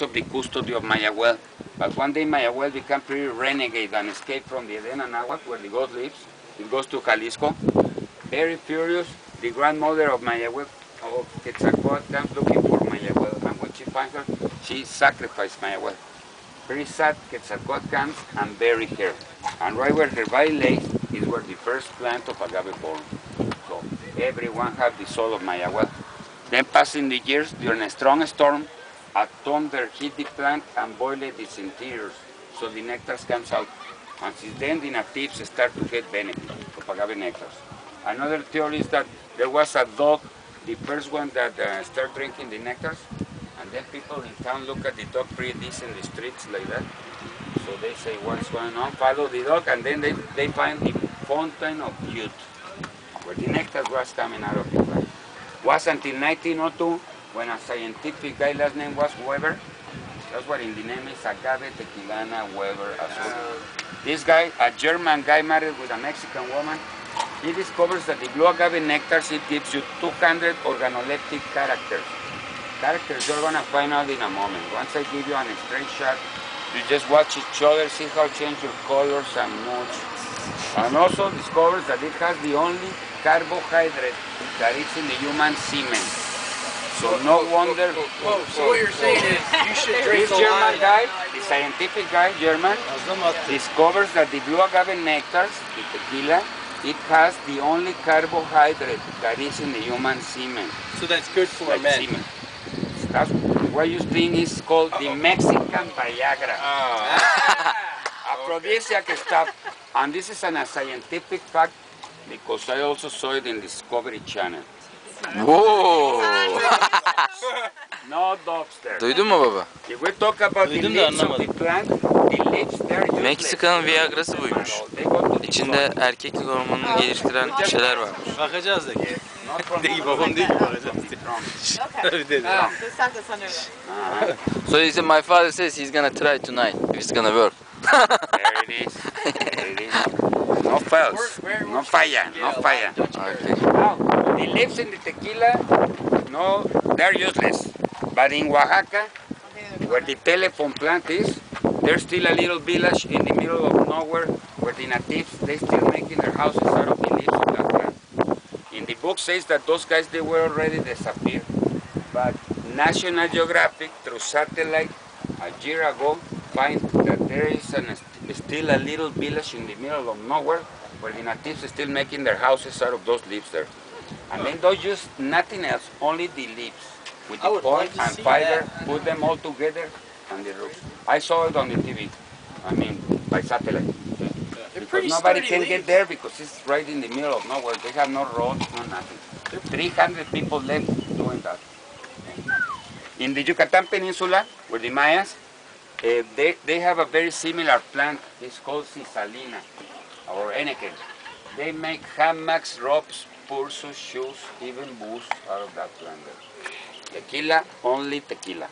of the custody of Mayahuel. But one day Mayahuel became pretty renegade and escaped from the Eden Anahuac where the ghost lives. It goes to Jalisco. Very furious, the grandmother of Mayahuel, of Quetzalcoatl, comes looking for Mayahuel, and when she finds her, she sacrificed Mayahuel. Very sad, Quetzalcoatl comes and buries her. And right where her body lays is where the first plant of agave born. So everyone has the soul of Mayahuel. Then passing the years, during a strong storm, a thunder hit the plant and boiled its interiors, so the nectar comes out. And since then, the natives start to get benefit of agave nectars. Another theory is that there was a dog, the first one that started drinking the nectars, and then people in town look at the dog pretty decent in the streets like that. So they say, what's going on? Follow the dog, and then they find the fountain of youth, where the nectar was coming out of the plant. Was until 1902 when a scientific guy, last name was Weber. That's what in the name is Agave Tequilana Weber Azul. This guy, a German guy married with a Mexican woman, he discovers that the blue agave nectars, it gives you 200 organoleptic characters. Characters you're going to find out in a moment. Once I give you an straight shot, you just watch each other, see how it changes your colors and moods. And also discovers that it has the only carbohydrate that is in the human semen. So no wonder. So what you're saying is you should drink this German guy, the scientific guy, German, discovers that the blue agave nectars, the tequila, it has the only carbohydrate that is in the human semen. So that's good for like men. Semen. That's what you think is called the Mexican viagra. Aphrodisiac stuff. And this is a scientific fact because I also saw it in Discovery Channel. Whoa! No dogs there. Duydun mu baba? If we talk about the leaves of the plant, the leaves they're useless. Meksika'nın Viagra'sı buymuş. İçinde erkeklik hormonunu geliştiren şeyler varmış. Bakacağız da ki. Değil babam değil ki bakacağız. So he said, my father says he's gonna try tonight if it's gonna work. There it is. There it is. No fails. No falla. No falla. Okay. Now, the leaves in the tequila, no, they're useless. But in Oaxaca, where the telephone plant is, there's still a little village in the middle of nowhere where the natives, they still making their houses out of the leaves of that plant. In the book says that those guys, they were already disappeared. But National Geographic, through satellite, a year ago, find that there is still a little village in the middle of nowhere where the natives are still making their houses out of those leaves there. And then don't use nothing else, only the leaves. With the point and fiber, put them all together on the roof. I saw it on the TV, I mean, by satellite. Because nobody can get there because it's right in the middle of nowhere. They have no roads, no nothing. 300 people left doing that. In the Yucatan Peninsula, with the Mayas, they have a very similar plant. It's called cisalina or eneque. They make hammocks, ropes, purses, shoes, even boots out of that plant. Tequila, only tequila.